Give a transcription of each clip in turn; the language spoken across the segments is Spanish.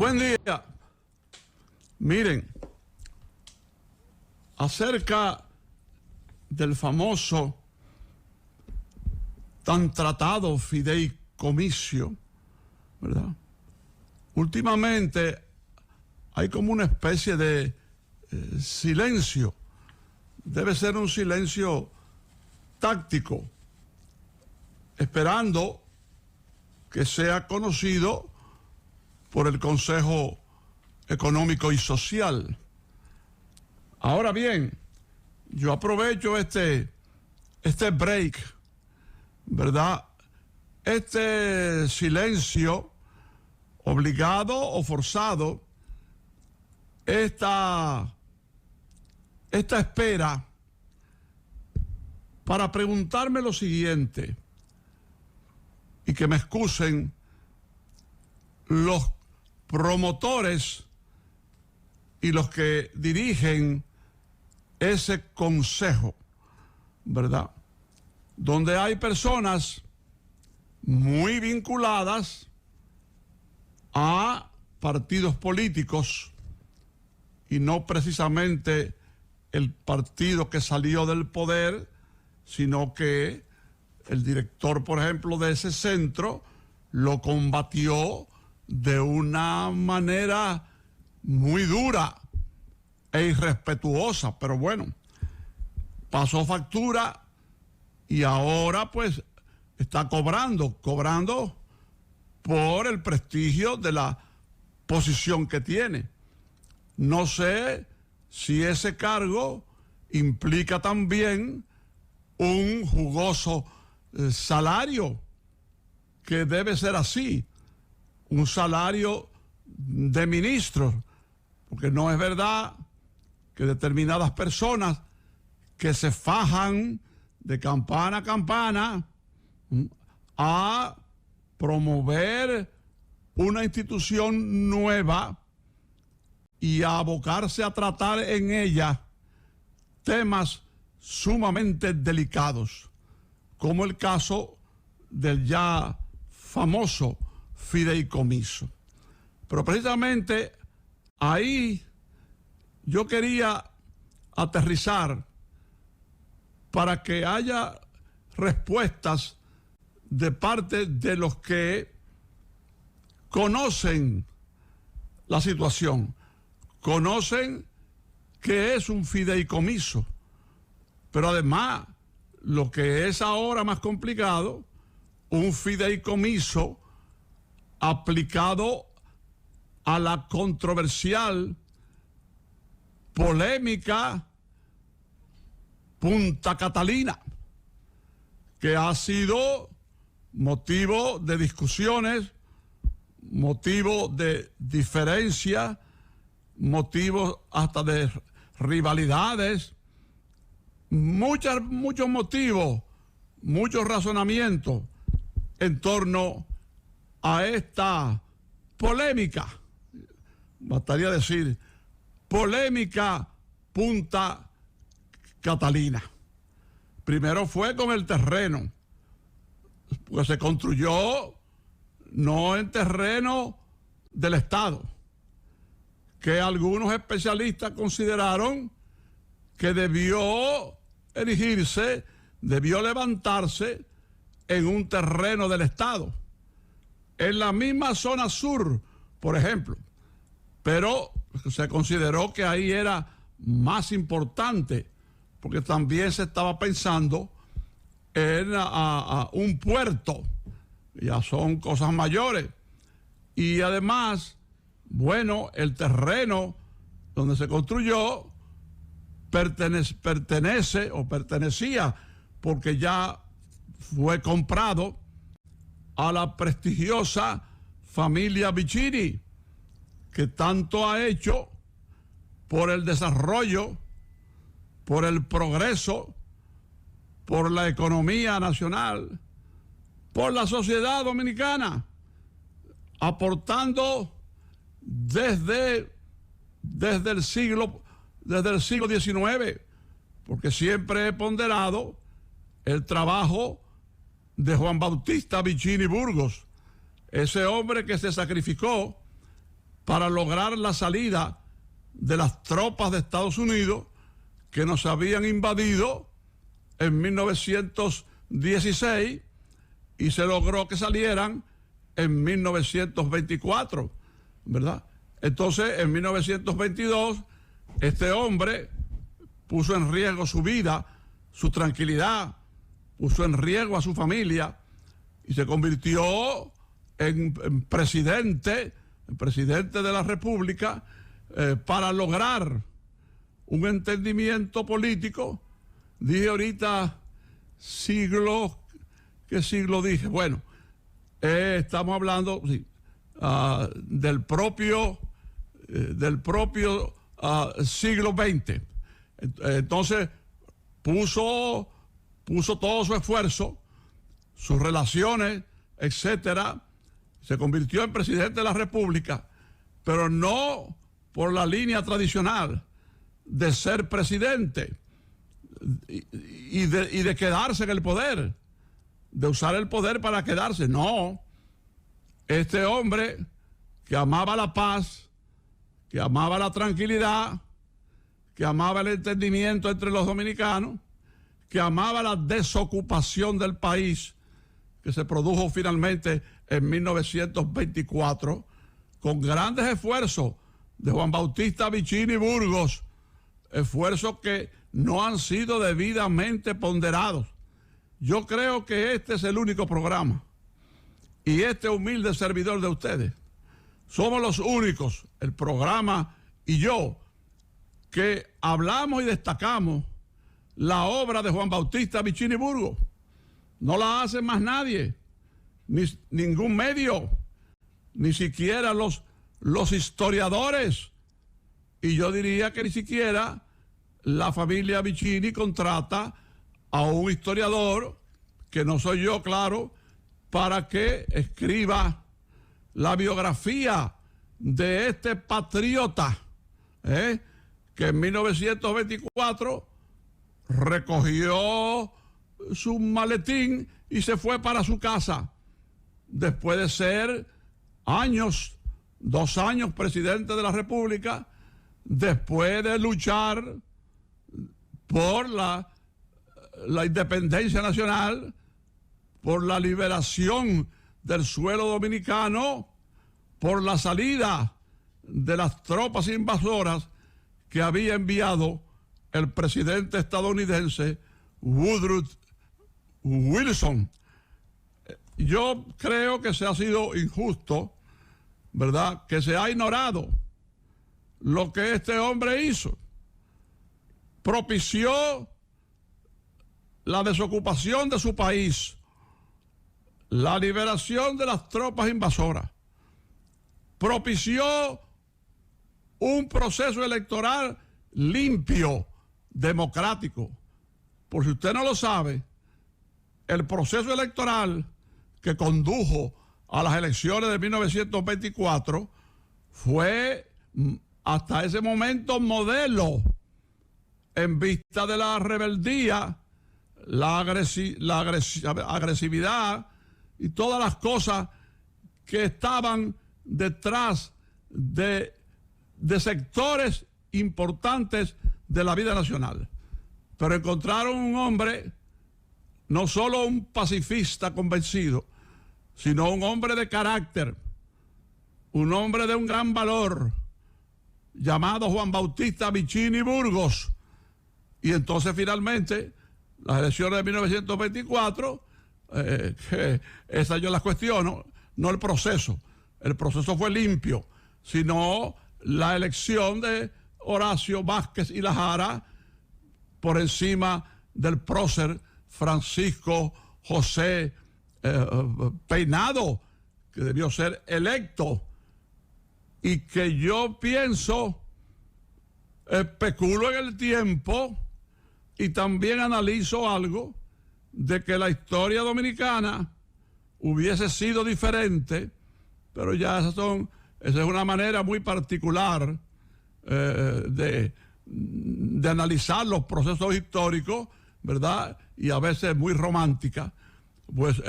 Buen día. Miren, acerca del famoso tan tratado fideicomiso, ¿verdad? Últimamente hay como una especie de silencio. Debe ser un silencio táctico, esperando que sea conocido por el Consejo Económico y Social. Ahora bien, yo aprovecho este break, ¿verdad? Este silencio obligado o forzado, esta espera, para preguntarme lo siguiente, y que me excusen los promotores y los que dirigen ese consejo, ¿verdad? Donde hay personas muy vinculadas a partidos políticos y no precisamente el partido que salió del poder, sino que el director, por ejemplo, de ese centro lo combatió de una manera muy dura e irrespetuosa, pero bueno, pasó factura y ahora pues está cobrando por el prestigio de la posición que tiene. No sé si ese cargo implica también un jugoso salario, que debe ser así, un salario de ministros, porque no es verdad que determinadas personas que se fajan de campana a campana a promover una institución nueva y a abocarse a tratar en ella temas sumamente delicados, como el caso del ya famoso fideicomiso. Pero precisamente ahí yo quería aterrizar para que haya respuestas de parte de los que conocen la situación, conocen qué es un fideicomiso, pero además lo que es ahora más complicado, un fideicomiso aplicado a la controversial, polémica Punta Catalina, que ha sido motivo de discusiones, motivo de diferencia, motivo hasta de rivalidades, muchos motivos, muchos razonamientos en torno a esta polémica, bastaría decir, polémica Punta Catalina. Primero fue con el terreno, pues se construyó no en terreno del Estado, que algunos especialistas consideraron que debió erigirse, debió levantarse en un terreno del Estado, en la misma zona sur, por ejemplo, pero se consideró que ahí era más importante, porque también se estaba pensando en un puerto, ya son cosas mayores, y además, bueno, el terreno donde se construyó pertenece o pertenecía, porque ya fue comprado, a la prestigiosa familia Vicini, que tanto ha hecho por el desarrollo, por el progreso, por la economía nacional, por la sociedad dominicana, aportando desde el siglo XIX, porque siempre he ponderado el trabajo de Juan Bautista Vicini Burgos, ese hombre que se sacrificó para lograr la salida de las tropas de Estados Unidos que nos habían invadido en 1916 y se logró que salieran en 1924, ¿verdad? Entonces, en 1922, este hombre puso en riesgo su vida, su tranquilidad, puso en riesgo a su familia y se convirtió en presidente de la República para lograr un entendimiento político. Dije ahorita siglo, ¿qué siglo dije? Bueno, estamos hablando del propio siglo XX. Entonces puso todo su esfuerzo, sus relaciones, etcétera. Se convirtió en presidente de la República, pero no por la línea tradicional de ser presidente y de quedarse en el poder, de usar el poder para quedarse. No, este hombre que amaba la paz, que amaba la tranquilidad, que amaba el entendimiento entre los dominicanos, que amaba la desocupación del país, que se produjo finalmente en 1924, con grandes esfuerzos de Juan Bautista Vicini Burgos, esfuerzos que no han sido debidamente ponderados. Yo creo que este es el único programa, y este humilde servidor de ustedes, somos los únicos, el programa y yo, que hablamos y destacamos la obra de Juan Bautista Vicini Burgos. No la hace más nadie, ningún medio, ni siquiera los historiadores. Y yo diría que ni siquiera la familia Vicini contrata a un historiador, que no soy yo, claro, para que escriba la biografía de este patriota, que en 1924 recogió su maletín y se fue para su casa, después de ser 2 años presidente de la República, después de luchar por la independencia nacional, por la liberación del suelo dominicano, por la salida de las tropas invasoras que había enviado el presidente estadounidense Woodrow Wilson. Yo creo que se ha sido injusto, ¿verdad?, que se ha ignorado lo que este hombre hizo. Propició la desocupación de su país, la liberación de las tropas invasoras, propició un proceso electoral limpio, democrático. Por si usted no lo sabe, el proceso electoral que condujo a las elecciones de 1924 fue hasta ese momento modelo en vista de la rebeldía, la agresividad y todas las cosas que estaban detrás de sectores importantes de la vida nacional. Pero encontraron un hombre, no solo un pacifista convencido, sino un hombre de carácter, un hombre de un gran valor, llamado Juan Bautista Vicini Burgos. Y entonces finalmente las elecciones de 1924, que esas yo las cuestiono, no el proceso fue limpio, sino la elección de Horacio Vázquez y Lajara por encima del prócer Francisco José Peinado, que debió ser electo, y que yo pienso, especulo en el tiempo y también analizo algo de que la historia dominicana hubiese sido diferente, pero ya esa es una manera muy particular de analizar los procesos históricos, ¿verdad? Y a veces muy romántica. Pues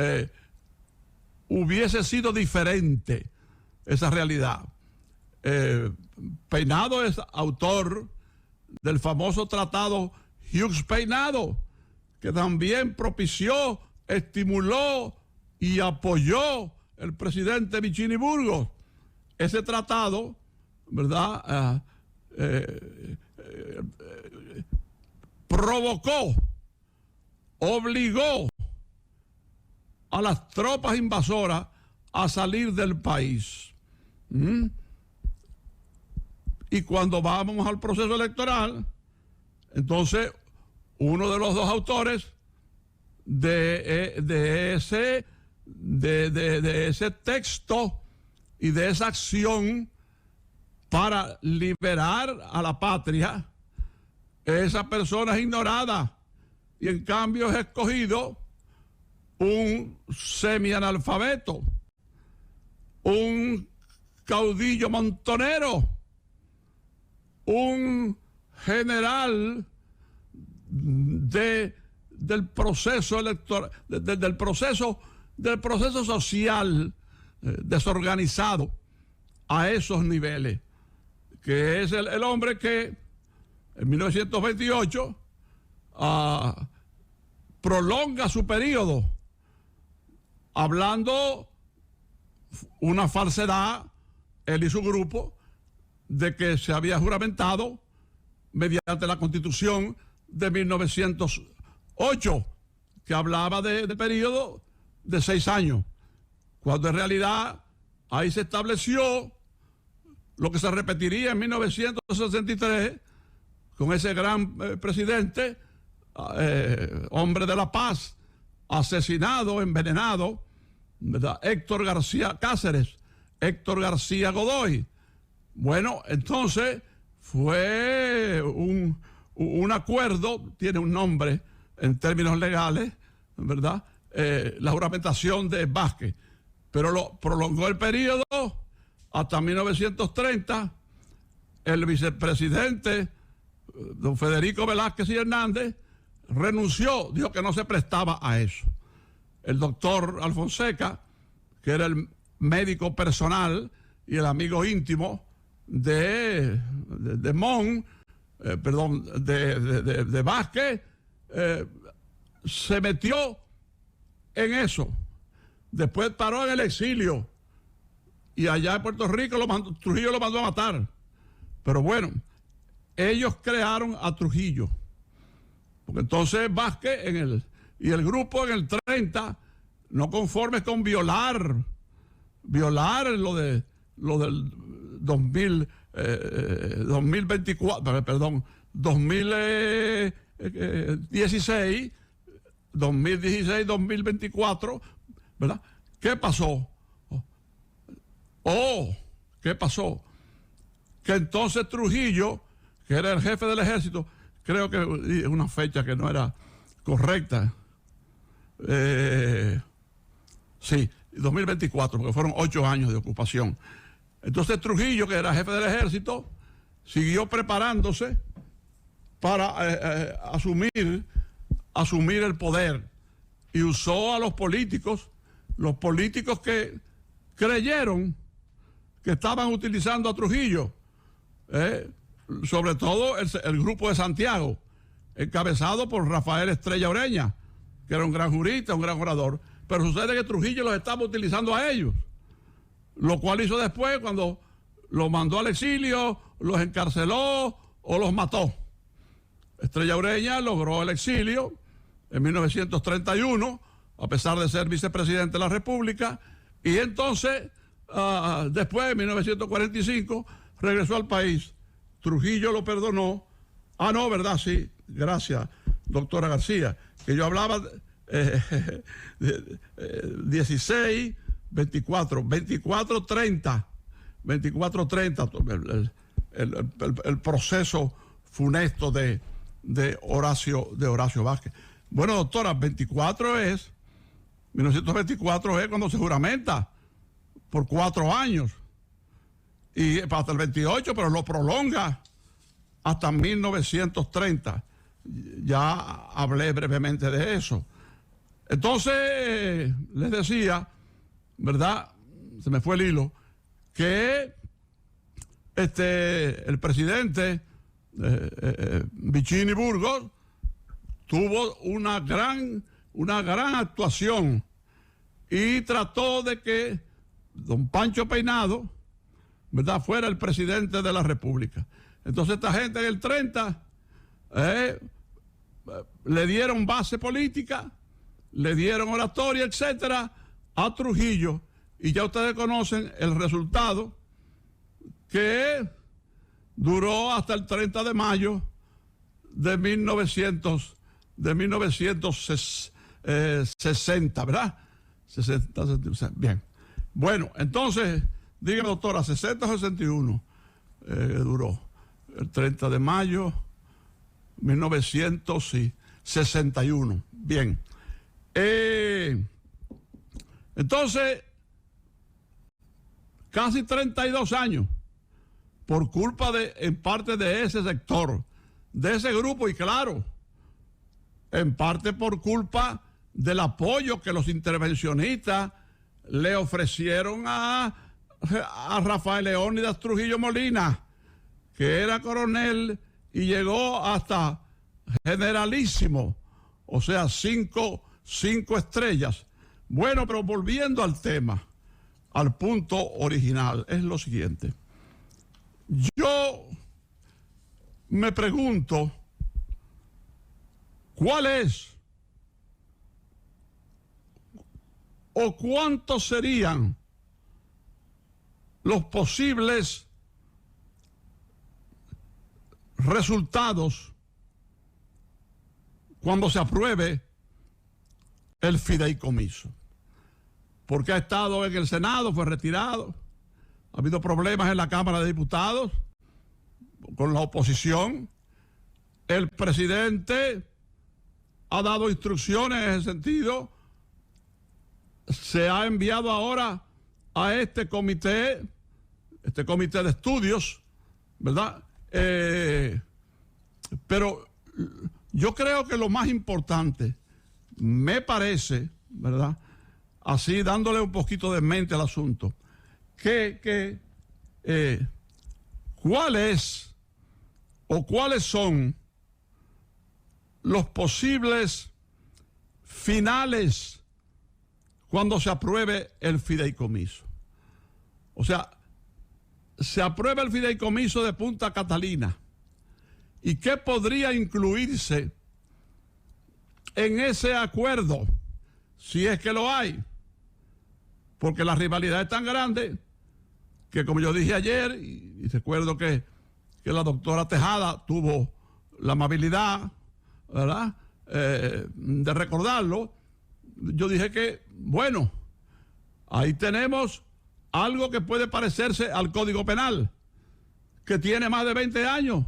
hubiese sido diferente esa realidad. Peinado es autor del famoso tratado Hughes-Peinado, que también propició, estimuló y apoyó el presidente Vicini Burgos. Ese tratado, ¿verdad?, provocó, obligó a las tropas invasoras a salir del país. Y cuando vamos al proceso electoral, entonces uno de los dos autores de ese texto y de esa acción para liberar a la patria, esa persona es ignorada y en cambio es escogido un semianalfabeto, un caudillo montonero, un general del proceso electoral, del proceso social desorganizado a esos niveles, que es el hombre que en 1928 prolonga su periodo hablando una falsedad, él y su grupo, de que se había juramentado mediante la Constitución de 1908, que hablaba de periodo de 6 años, cuando en realidad ahí se estableció lo que se repetiría en 1963 con ese gran presidente, hombre de la paz, asesinado, envenenado, ¿verdad?, Héctor García Cáceres, Héctor García Godoy. Bueno, entonces fue un acuerdo, tiene un nombre en términos legales, ¿verdad?, la juramentación de Vázquez, pero lo prolongó el periodo hasta 1930. El vicepresidente, don Federico Velázquez y Hernández, renunció, dijo que no se prestaba a eso. El doctor Alfonseca, que era el médico personal y el amigo íntimo de Vázquez, se metió en eso. Después paró en el exilio y allá en Puerto Rico Trujillo lo mandó a matar. Pero bueno, ellos crearon a Trujillo, porque entonces Vázquez y el grupo en el 30, no conformes con violar lo del 2016-2024, ¿verdad? ¿Qué pasó? ¿Qué pasó? Que entonces Trujillo, que era el jefe del ejército, creo que es una fecha que no era correcta, sí, 2024, porque fueron 8 años de ocupación. Entonces Trujillo, que era jefe del ejército, siguió preparándose para asumir el poder y usó a los políticos que creyeron que estaban utilizando a Trujillo, sobre todo el grupo de Santiago, encabezado por Rafael Estrella Ureña, que era un gran jurista, un gran orador, pero sucede que Trujillo los estaba utilizando a ellos, lo cual hizo después cuando los mandó al exilio, los encarceló o los mató. Estrella Ureña logró el exilio en 1931, a pesar de ser vicepresidente de la República, y entonces, después, en 1945, regresó al país. Trujillo lo perdonó. No, ¿verdad? Sí, gracias, doctora García, que yo hablaba 16, 24, 30, el proceso funesto de Horacio Vázquez. Bueno, doctora, 1924 es cuando se juramenta por 4 años, y hasta el 28, pero lo prolonga hasta 1930. Ya hablé brevemente de eso. Entonces, les decía, ¿verdad? Se me fue el hilo, que el presidente Vicini Burgos tuvo una gran actuación y trató de que don Pancho Peinado, ¿verdad?, fuera el presidente de la República. Entonces esta gente en el 30 le dieron base política, le dieron oratoria, etcétera, a Trujillo, y ya ustedes conocen el resultado, que duró hasta el 30 de mayo de 1960, ¿verdad? 60, bien. Bueno, entonces, dígame, doctora, 60 o 61 duró. El 30 de mayo, 1961. Bien. Entonces, casi 32 años, por culpa en parte de ese sector, de ese grupo, y claro, en parte por culpa del apoyo que los intervencionistas le ofrecieron a Rafael Leónidas Trujillo Molina, que era coronel y llegó hasta generalísimo, o sea, cinco estrellas. Bueno, pero volviendo al tema, al punto original, es lo siguiente. Yo me pregunto, ¿cuál es o cuántos serían los posibles resultados cuando se apruebe el fideicomiso? Porque ha estado en el Senado, fue retirado, ha habido problemas en la Cámara de Diputados con la oposición, el presidente ha dado instrucciones en ese sentido, se ha enviado ahora a este comité de estudios, ¿verdad? Pero yo creo que lo más importante, me parece, ¿verdad?, así dándole un poquito de mente al asunto, ¿cuál es o cuáles son los posibles finales cuando se apruebe el fideicomiso? O sea, se aprueba el fideicomiso de Punta Catalina, ¿y qué podría incluirse en ese acuerdo, si es que lo hay? Porque la rivalidad es tan grande que, como yo dije ayer, y recuerdo que la doctora Tejada tuvo la amabilidad, ¿verdad?, de recordarlo. Yo dije que, bueno, ahí tenemos algo que puede parecerse al Código Penal, que tiene más de 20 años,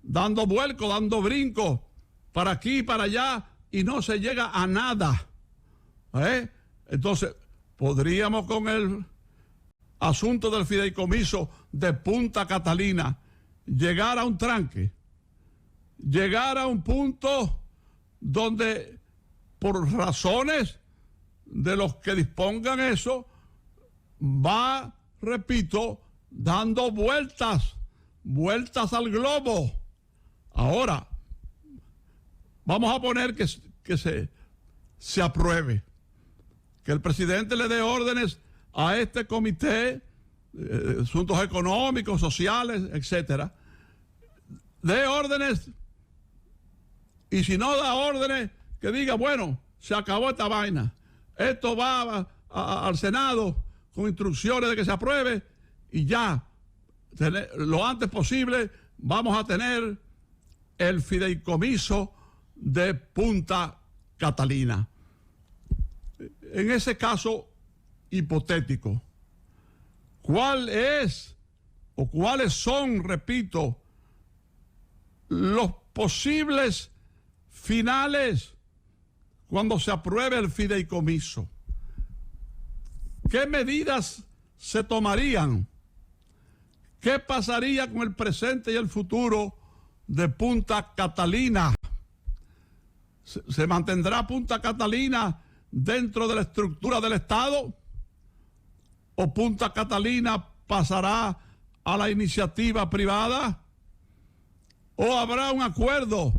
dando vuelco, dando brinco, para aquí y para allá, y no se llega a nada. Entonces, podríamos con el asunto del fideicomiso de Punta Catalina llegar a un tranque, llegar a un punto donde, por razones de los que dispongan eso, va, repito, dando vueltas al globo. Ahora, vamos a poner que se apruebe, que el presidente le dé órdenes a este comité, asuntos económicos, sociales, etcétera, dé órdenes, y si no da órdenes, que diga, bueno, se acabó esta vaina, esto va al Senado con instrucciones de que se apruebe, y ya, lo antes posible, vamos a tener el fideicomiso de Punta Catalina. En ese caso hipotético, ¿cuál es o cuáles son, repito, los posibles finales cuando se apruebe el fideicomiso? ¿Qué medidas se tomarían? ¿Qué pasaría con el presente y el futuro de Punta Catalina? ¿Se mantendrá Punta Catalina dentro de la estructura del Estado? ¿O Punta Catalina pasará a la iniciativa privada? ¿O habrá un acuerdo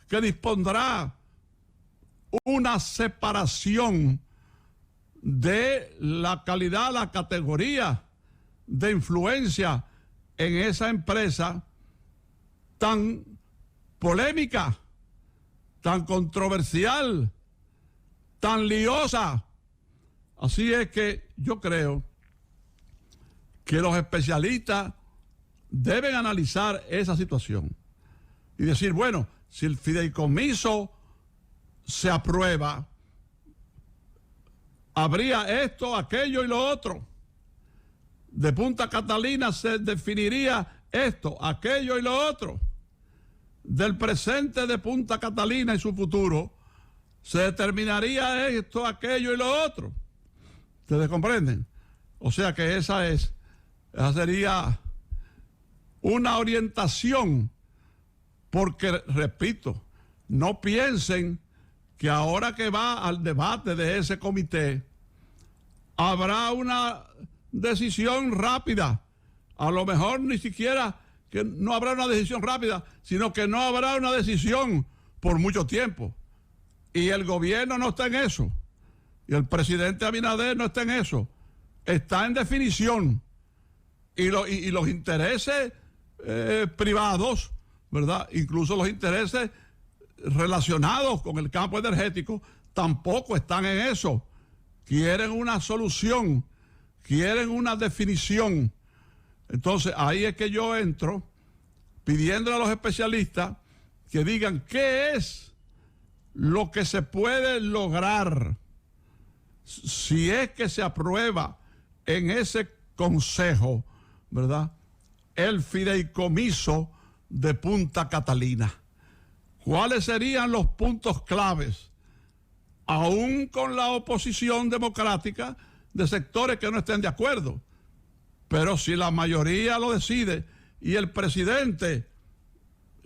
que dispondrá una separación de la calidad, la categoría de influencia en esa empresa tan polémica, tan controversial, tan liosa? Así es que yo creo que los especialistas deben analizar esa situación y decir, bueno, si el fideicomiso se aprueba, habría esto, aquello y lo otro. De Punta Catalina se definiría esto, aquello y lo otro. Del presente de Punta Catalina y su futuro se determinaría esto, aquello y lo otro. ¿Ustedes comprenden? O sea que esa sería una orientación, porque, repito, no piensen que ahora que va al debate de ese comité habrá una decisión rápida. A lo mejor ni siquiera que no habrá una decisión rápida, sino que no habrá una decisión por mucho tiempo. Y el gobierno no está en eso. Y el presidente Abinader no está en eso. Está en definición. Y los intereses privados, ¿verdad? Incluso los intereses relacionados con el campo energético tampoco están en eso. Quieren una solución, quieren una definición. Entonces ahí es que yo entro pidiéndole a los especialistas que digan qué es lo que se puede lograr si es que se aprueba en ese consejo, ¿verdad?, el fideicomiso de Punta Catalina. ¿Cuáles serían los puntos claves? Aún con la oposición democrática de sectores que no estén de acuerdo. Pero si la mayoría lo decide y el presidente,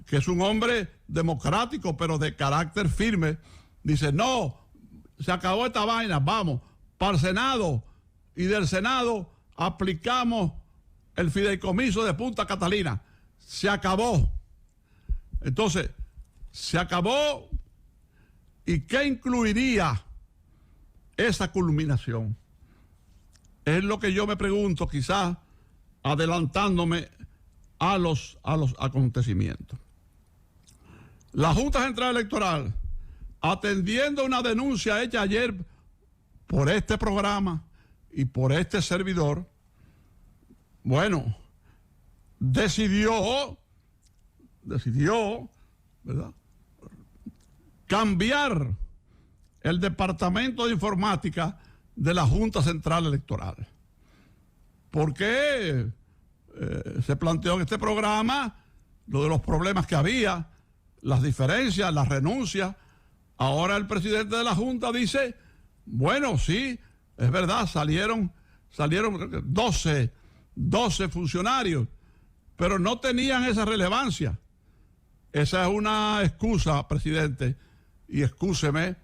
que es un hombre democrático pero de carácter firme, dice, no, se acabó esta vaina, vamos para el Senado, y del Senado aplicamos el fideicomiso de Punta Catalina. Se acabó. Entonces, se acabó. ¿Y qué incluiría esa culminación? Es lo que yo me pregunto, quizás adelantándome a los acontecimientos. La Junta Central Electoral, atendiendo una denuncia hecha ayer por este programa y por este servidor, bueno, decidió, ¿verdad?, cambiar el Departamento de Informática de la Junta Central Electoral. Porque se planteó en este programa lo de los problemas que había, las diferencias, las renuncias. Ahora el presidente de la Junta dice, bueno, sí, es verdad, salieron 12 funcionarios, pero no tenían esa relevancia. Esa es una excusa, presidente, y excúseme,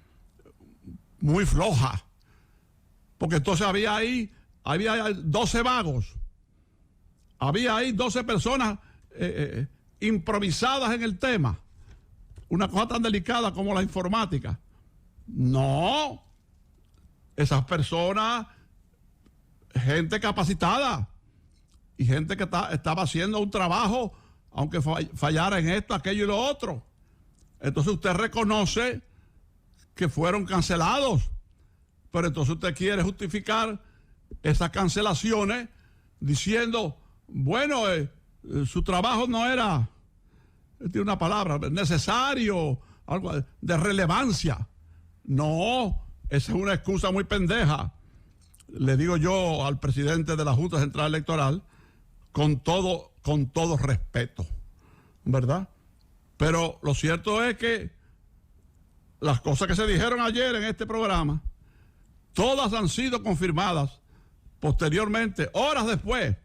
muy floja. Porque entonces había 12 vagos. Había ahí 12 personas improvisadas en el tema. Una cosa tan delicada como la informática. No. Esas personas, gente capacitada y gente que estaba haciendo un trabajo, aunque fallara en esto, aquello y lo otro. Entonces usted reconoce que fueron cancelados, pero entonces usted quiere justificar esas cancelaciones diciendo, bueno, su trabajo no era, tiene una palabra, necesario, algo de relevancia. No, esa es una excusa muy pendeja. Le digo yo al presidente de la Junta Central Electoral, con todo respeto, ¿verdad? Pero lo cierto es que las cosas que se dijeron ayer en este programa, todas han sido confirmadas posteriormente, horas después,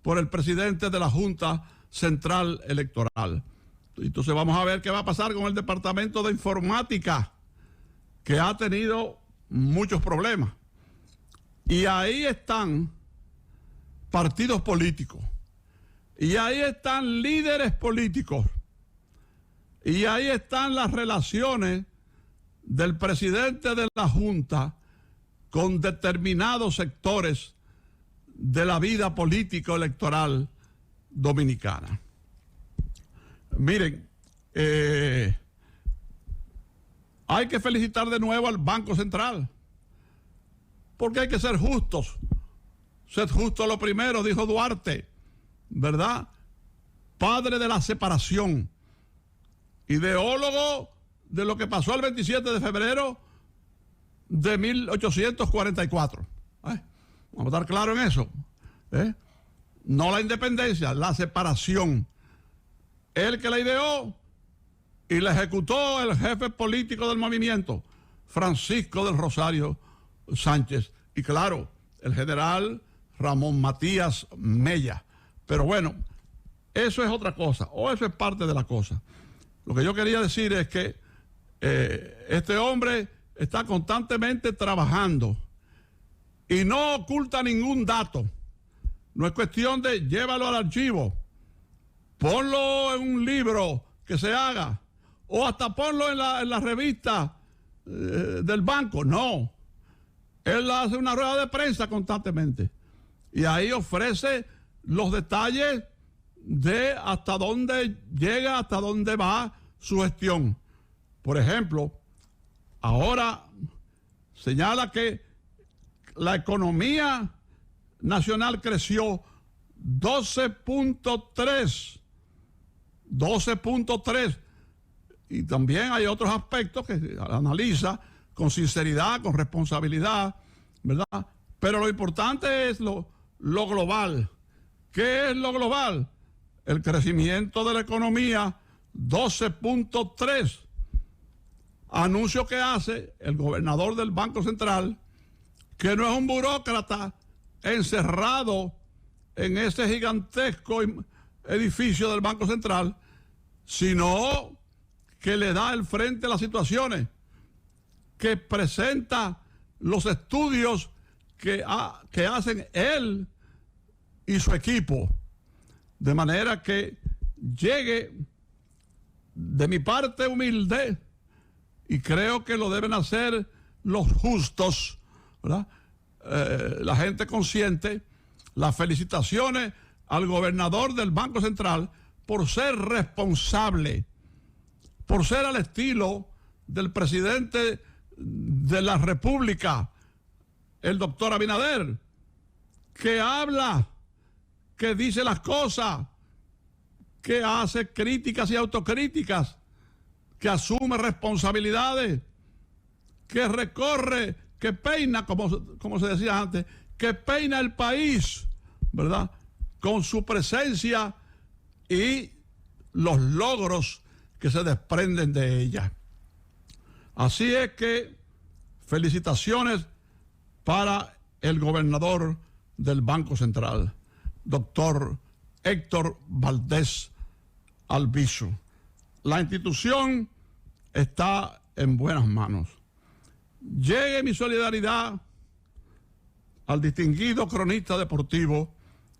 por el presidente de la Junta Central Electoral. Entonces vamos a ver qué va a pasar con el Departamento de Informática, que ha tenido muchos problemas. Y ahí están partidos políticos. Y ahí están líderes políticos. Y ahí están las relaciones del presidente de la Junta con determinados sectores de la vida político-electoral dominicana. Miren, hay que felicitar de nuevo al Banco Central, porque hay que ser justos. Ser justo lo primero, dijo Duarte, ¿verdad? Padre de la separación, ideólogo de lo que pasó el 27 de febrero de 1844. Vamos a estar claros en eso. No la independencia, la separación. Él que la ideó y la ejecutó el jefe político del movimiento, Francisco del Rosario Sánchez. Y claro, el general Ramón Matías Mella. Pero bueno, eso es otra cosa, o eso es parte de la cosa. Lo que yo quería decir es que este hombre está constantemente trabajando y no oculta ningún dato. No es cuestión de llévalo al archivo, ponlo en un libro que se haga, o hasta ponlo en la revista del banco. No, él hace una rueda de prensa constantemente y ahí ofrece los detalles de hasta dónde llega, hasta dónde va su gestión. Por ejemplo, ahora señala que la economía nacional creció 12.3, y también hay otros aspectos que analiza con sinceridad, con responsabilidad, ¿verdad? Pero lo importante es lo global. ¿Qué es lo global? El crecimiento de la economía, 12.3. Anuncio que hace el gobernador del Banco Central, que no es un burócrata encerrado en ese gigantesco edificio del Banco Central, sino que le da el frente a las situaciones, que presenta los estudios que hacen él y su equipo, de manera que llegue, de mi parte humilde, y creo que lo deben hacer los justos, ¿verdad? La gente consciente, las felicitaciones al gobernador del Banco Central por ser responsable, por ser al estilo del presidente de la República, el doctor Abinader, que habla, que dice las cosas, que hace críticas y autocríticas, que asume responsabilidades, que recorre, que peina, como se decía antes, que peina el país, ¿verdad? Con su presencia y los logros que se desprenden de ella. Así es que felicitaciones para el gobernador del Banco Central, doctor Héctor Valdés Albizu. La institución está en buenas manos. Llegue mi solidaridad al distinguido cronista deportivo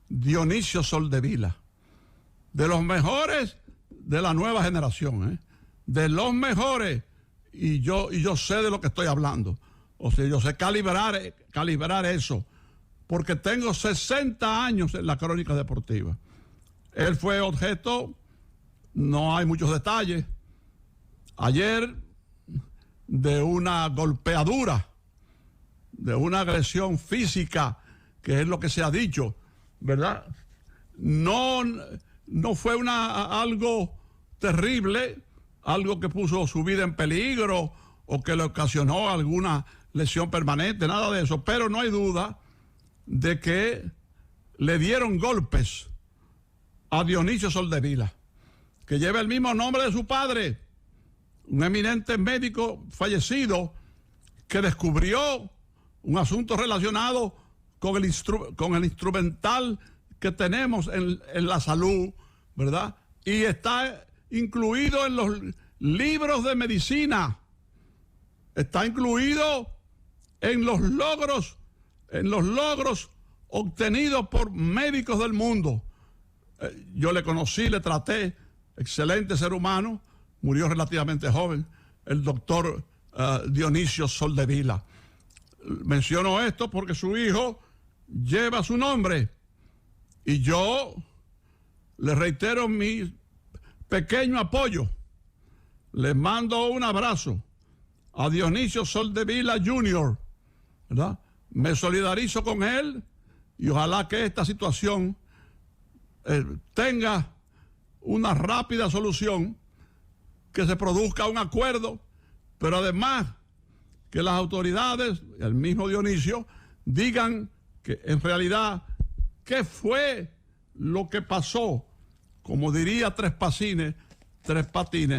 Dionisio Soldevila, de los mejores de la nueva generación, de los mejores, y yo sé de lo que estoy hablando. O sea, yo sé calibrar eso, porque tengo 60 años en la crónica deportiva. Él fue objeto, no hay muchos detalles, ayer, de una golpeadura, de una agresión física, que es lo que se ha dicho, ¿verdad? No fue algo terrible, algo que puso su vida en peligro o que le ocasionó alguna lesión permanente, nada de eso, pero no hay duda de que le dieron golpes a Dionisio Soldevila, que lleva el mismo nombre de su padre, un eminente médico fallecido que descubrió un asunto relacionado con el instrumental que tenemos en la salud, ¿verdad? Y está incluido en los libros de medicina, está incluido en los logros obtenidos por médicos del mundo. Yo le conocí, le traté, excelente ser humano, murió relativamente joven, el doctor Dionisio Soldevila. Menciono esto porque su hijo lleva su nombre y yo le reitero mi pequeño apoyo. Les mando un abrazo a Dionisio Soldevila Jr., ¿verdad? Me solidarizo con él y ojalá que esta situación tenga una rápida solución, que se produzca un acuerdo, pero además que las autoridades, el mismo Dionisio, digan que en realidad qué fue lo que pasó, como diría Tres Patines,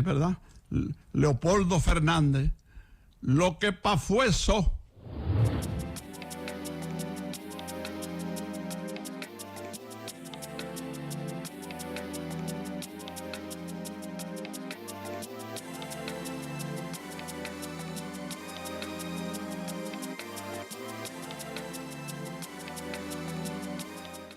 ¿verdad? Leopoldo Fernández, lo que pa' fue eso.